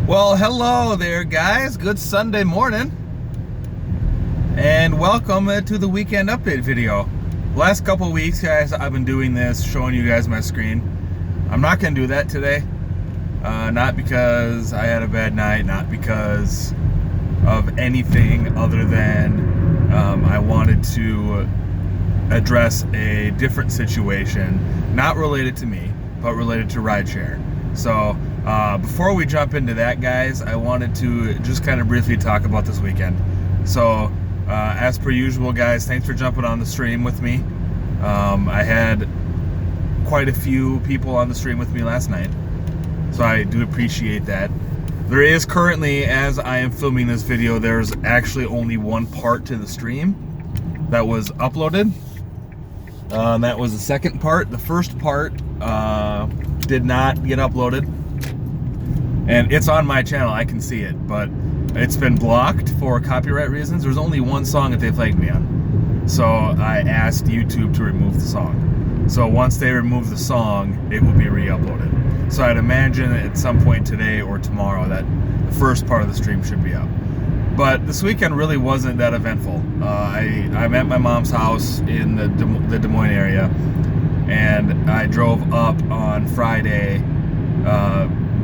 Well, hello there, guys. Good Sunday morning, and welcome to the weekend update video. Last couple weeks, guys, I've been doing this, showing you guys my screen. I'm not going to do that today. Not because I had a bad night, not because of anything other than I wanted to address a different situation, not related to me, but related to Rideshare. So before we jump into that, guys, I wanted to just kind of briefly talk about this weekend. So as per usual, guys, thanks for jumping on the stream with me. I had quite a few people on the stream with me last night, so I do appreciate that. There is currently, as I am filming this video, there's actually only one part to the stream that was uploaded. That was the second part. The first part did not get uploaded, and it's on my channel. I can see it, but it's been blocked for copyright reasons. There's only one song that they flagged me on, so I asked YouTube to remove the song. So once they remove the song, it will be re-uploaded. So I'd imagine at some point today or tomorrow that the first part of the stream should be up. But this weekend really wasn't that eventful. I'm at my mom's house in the Des Moines area, and I drove up on Friday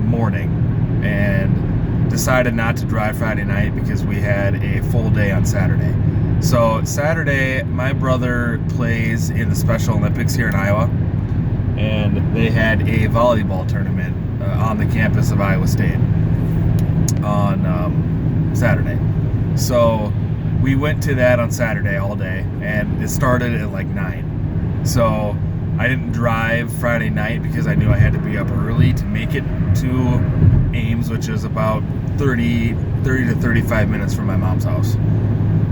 morning and decided not to drive Friday night because we had a full day on Saturday. So Saturday, my brother plays in the Special Olympics here in Iowa, and they had a volleyball tournament on the campus of Iowa State on Saturday. So we went to that on Saturday all day, and it started at like 9. So I didn't drive Friday night because I knew I had to be up early to make it to Ames, which is about 30 to 35 minutes from my mom's house.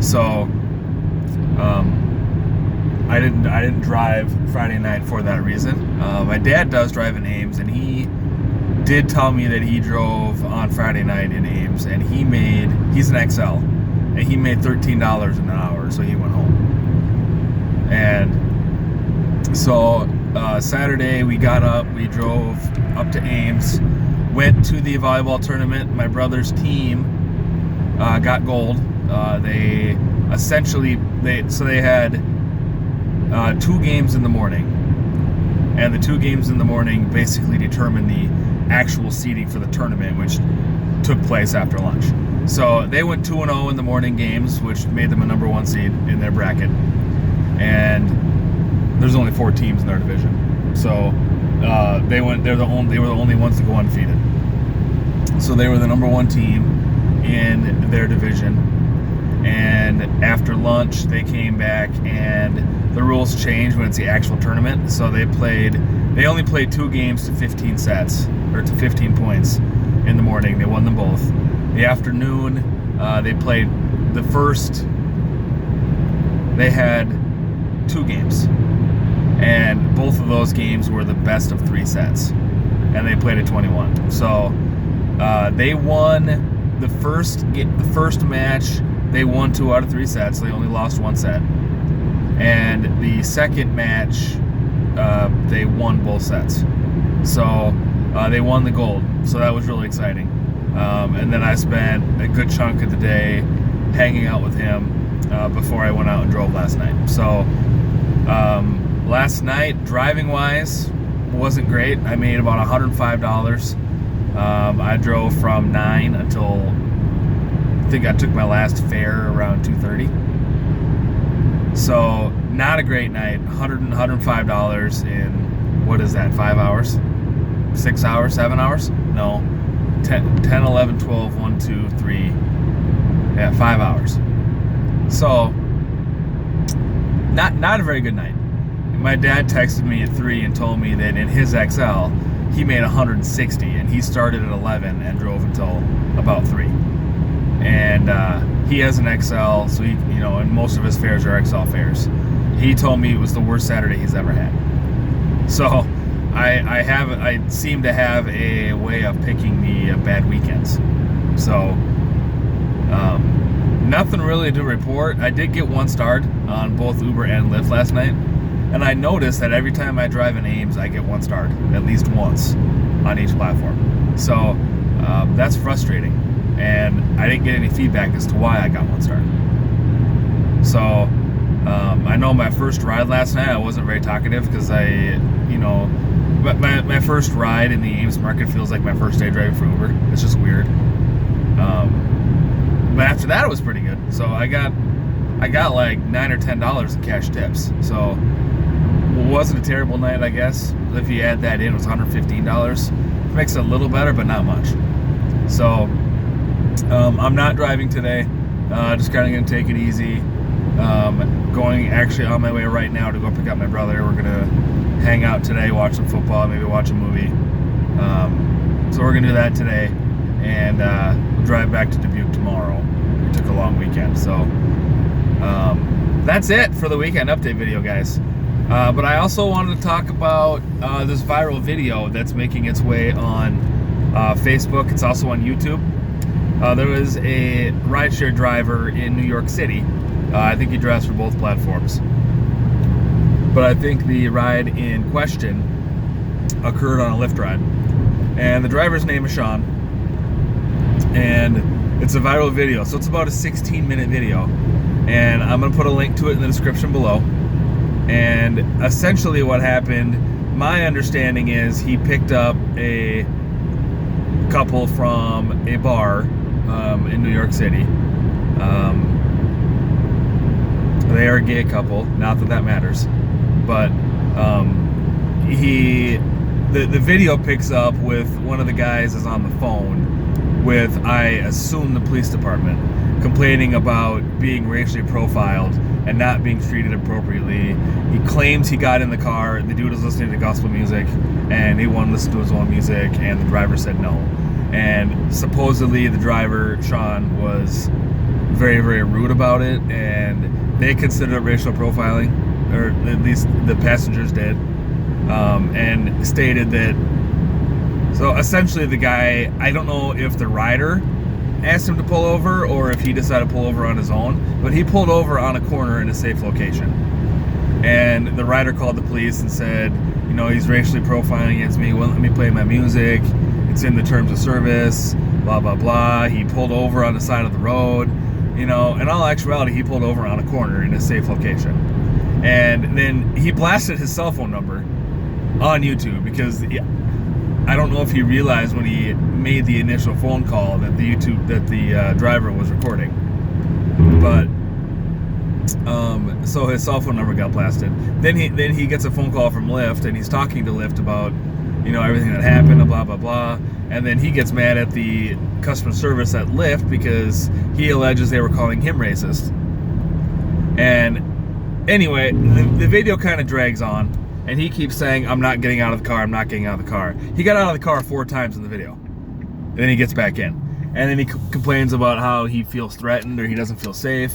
So I didn't drive Friday night for that reason. My dad does drive in Ames, and he did tell me that he drove on Friday night in Ames, and he's an XL, and he made $13 an hour, so he went home. And so Saturday we got up, we drove up to Ames, went to the volleyball tournament. My brother's team got gold. They had 2 games in the morning, and the 2 games in the morning basically determined the actual seeding for the tournament, which took place after lunch. So they went 2-0 in the morning games, which made them a #1 seed in their bracket, and there's only 4 teams in their division. So they were the only ones to go undefeated. So they were the #1 team in their division. And after lunch, they came back, and the rules changed when it's the actual tournament. So they only played 2 games to 15 sets, or to 15 points in the morning. They won them both. The afternoon, they played the first. They had 2 games, and both of those games were the best of 3 sets, and they played at 21. So they won the first match. They won 2 out of 3 sets. They only lost 1 set. And the second match, they won both sets. So they won the gold. So that was really exciting. And then I spent a good chunk of the day hanging out with him before I went out and drove last night. So last night, driving-wise, wasn't great. I made about $105. I drove from 9 until, I think I took my last fare around 2:30. So not a great night. $105 in, what is that, 5 hours? 6 hours, 7 hours? No, 10, 11, 12, 1, 2, 3, 5 hours. So not a very good night. My dad texted me at 3 and told me that in his XL, he made 160, and he started at 11 and drove until about 3. And he has an XL, so he, and most of his fares are XL fares. He told me it was the worst Saturday he's ever had. So I seem to have a way of picking the bad weekends. So nothing really to report. I did get 1 star on both Uber and Lyft last night, and I noticed that every time I drive in Ames, I get 1 star at least once on each platform. So That's frustrating, and I didn't get any feedback as to why I got 1 star. So I know my first ride last night I wasn't very talkative because my first ride in the Ames Market feels like my first day driving for Uber. It's just weird. But after that it was pretty good. So I got like $9 or $10 in cash tips. So it wasn't a terrible night, I guess. If you add that in, it was $115. It makes it a little better, but not much. So I'm not driving today. Just kind of gonna take it easy. Going actually on my way right now to go pick up my brother. We're gonna hang out today, watch some football, maybe watch a movie. So we're gonna do that today, and we'll drive back to Dubuque tomorrow. We took a long weekend, so that's it for the weekend update video, guys. But I also wanted to talk about this viral video that's making its way on Facebook. It's also on YouTube. There was a rideshare driver in New York City. I think he drives for both platforms. But I think the ride in question occurred on a Lyft ride. And the driver's name is Sean. And it's a viral video. So it's about a 16-minute video. And I'm going to put a link to it in the description below. And essentially what happened, my understanding is he picked up a couple from a bar in New York City. They are a gay couple, not that that matters, but the video picks up with one of the guys is on the phone with, I assume, the police department, complaining about being racially profiled and not being treated appropriately. He claims he got in the car, the dude was listening to gospel music, and he wanted to listen to his own music, and the driver said no. And supposedly the driver, Sean, was very, very rude about it, and they considered it racial profiling, or at least the passengers did, and stated that, so essentially the guy, I don't know if the rider asked him to pull over or if he decided to pull over on his own, but he pulled over on a corner in a safe location. And the rider called the police and said, he's racially profiling against me, won't let me play my music, it's in the terms of service, blah, blah, blah. He pulled over on the side of the road. In all actuality, he pulled over on a corner in a safe location. And then he blasted his cell phone number on YouTube because I don't know if he realized when he made the initial phone call that the driver was recording. But so his cell phone number got blasted. Then he gets a phone call from Lyft, and he's talking to Lyft about everything that happened, blah, blah, blah. And then he gets mad at the customer service at Lyft because he alleges they were calling him racist. And anyway, the video kind of drags on, and he keeps saying, I'm not getting out of the car, I'm not getting out of the car. He got out of the car 4 times in the video. And then he gets back in. And then he complains about how he feels threatened or he doesn't feel safe,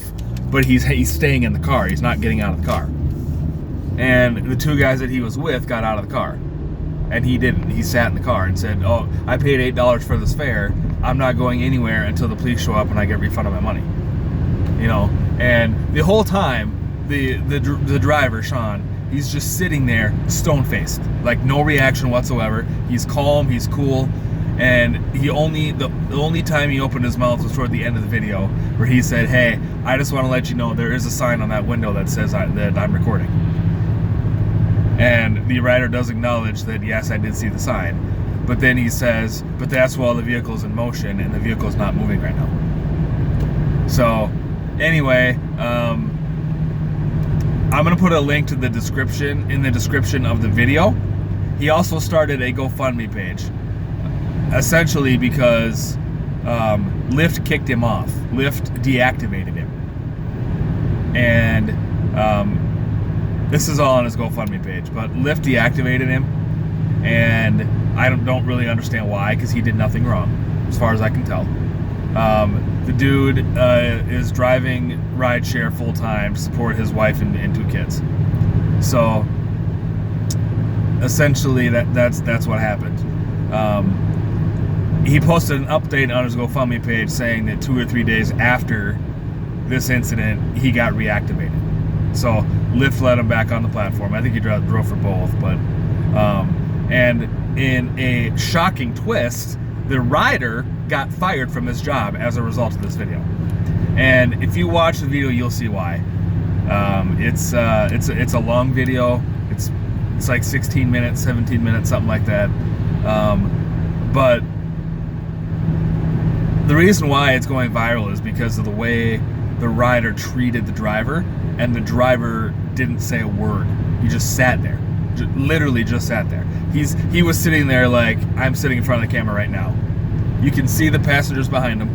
but he's staying in the car, he's not getting out of the car. And the 2 guys that he was with got out of the car. And he didn't. He sat in the car and said, oh, I paid $8 for this fare. I'm not going anywhere until the police show up and I get refunded my money. And the whole time, the driver, Sean, he's just sitting there stone-faced, like no reaction whatsoever. He's calm, he's cool, and the only time he opened his mouth was toward the end of the video, where he said, hey, I just want to let you know there is a sign on that window that says that I'm recording. And the rider does acknowledge that, yes, I did see the sign. But then he says, but that's while the vehicle's in motion and the vehicle's not moving right now. So anyway, I'm going to put a link to the description in the description of the video. He also started a GoFundMe page, essentially because Lyft kicked him off. Lyft deactivated him. And this is all on his GoFundMe page, but Lyft deactivated him, and I don't really understand why, because he did nothing wrong, as far as I can tell. The dude is driving rideshare full-time to support his wife and 2 kids. So essentially that's what happened. He posted an update on his GoFundMe page saying that 2 or 3 days after this incident, he got reactivated. So Lyft let him back on the platform. I think he drove for both, but and in a shocking twist, the rider got fired from his job as a result of this video. And if you watch the video, you'll see why. It's a long video. It's like 16 minutes, 17 minutes, something like that. But the reason why it's going viral is because of the way the rider treated the driver, and the driver didn't say a word. He just sat there, literally just sat there. He was sitting there like I'm sitting in front of the camera right now. You can see the passengers behind him.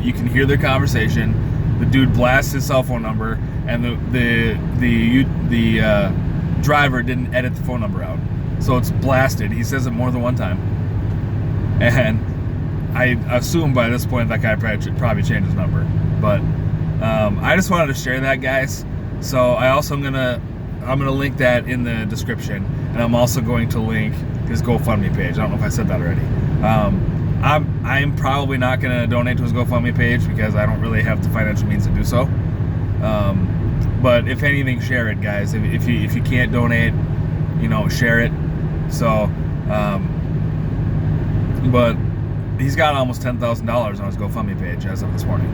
You can hear their conversation. The dude blasts his cell phone number, and the driver didn't edit the phone number out, so it's blasted. He says it more than one time, and I assume by this point that guy probably changed his number. But I just wanted to share that, guys. So I'm gonna link that in the description, and I'm also going to link his GoFundMe page. I don't know if I said that already. I'm probably not gonna donate to his GoFundMe page because I don't really have the financial means to do so. But if anything, share it, guys. If you can't donate, share it. So, but he's got almost $10,000 on his GoFundMe page as of this morning.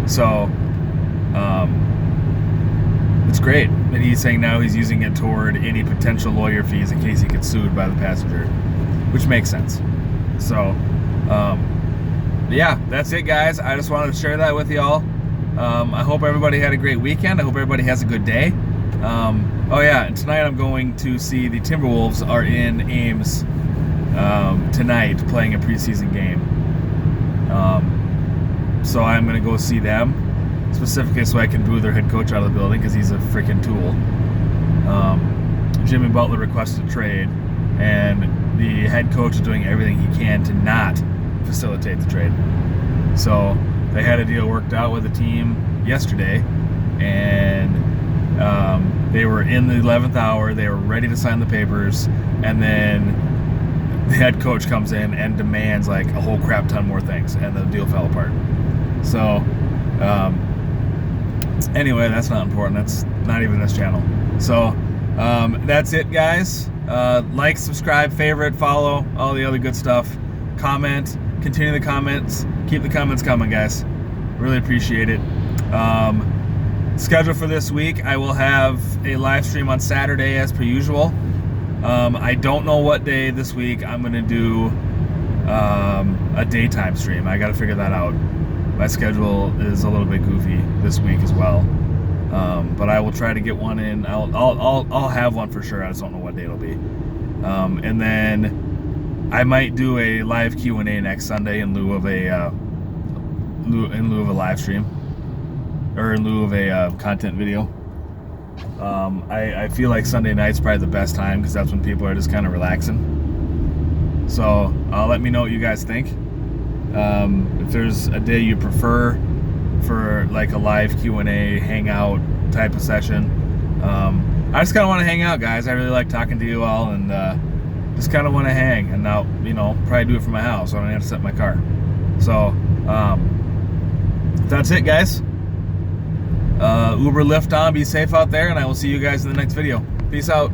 So, it's great. And he's saying now he's using it toward any potential lawyer fees in case he gets sued by the passenger, which makes sense. So, yeah, that's it, guys. I just wanted to share that with y'all. I hope everybody had a great weekend. I hope everybody has a good day. Oh yeah, and tonight I'm going to see the Timberwolves are in Ames tonight playing a preseason game. So I'm going to go see them, specifically so I can boo their head coach out of the building because he's a freaking tool. Jimmy Butler requested a trade, and the head coach is doing everything he can to not facilitate the trade. So they had a deal worked out with the team yesterday, and they were in the 11th hour. They were ready to sign the papers, and then the head coach comes in and demands like a whole crap ton more things, and the deal fell apart. So anyway, that's not important. That's not even this channel. So that's it, guys. Like, subscribe, favorite, follow, all the other good stuff. Comment, continue the comments. Keep the comments coming, guys. Really appreciate it. Schedule for this week, I will have a live stream on Saturday as per usual. I don't know what day this week I'm going to do a daytime stream. I got to figure that out. My schedule is a little bit goofy this week as well. But I will try to get one in. I'll have one for sure. I just don't know what day it'll be. And then I might do a live Q&A next Sunday in lieu of a live stream, or in lieu of a content video. I feel like Sunday night's probably the best time because that's when people are just kind of relaxing. So let me know what you guys think. If there's a day you prefer for like a live Q&A hangout type of session. I just kind of want to hang out, guys. I really like talking to you all, and just kind of want to hang, and now, probably do it from my house. So I don't have to set my car. So that's it, guys. Uber, Lyft on, be safe out there, and I will see you guys in the next video. Peace out.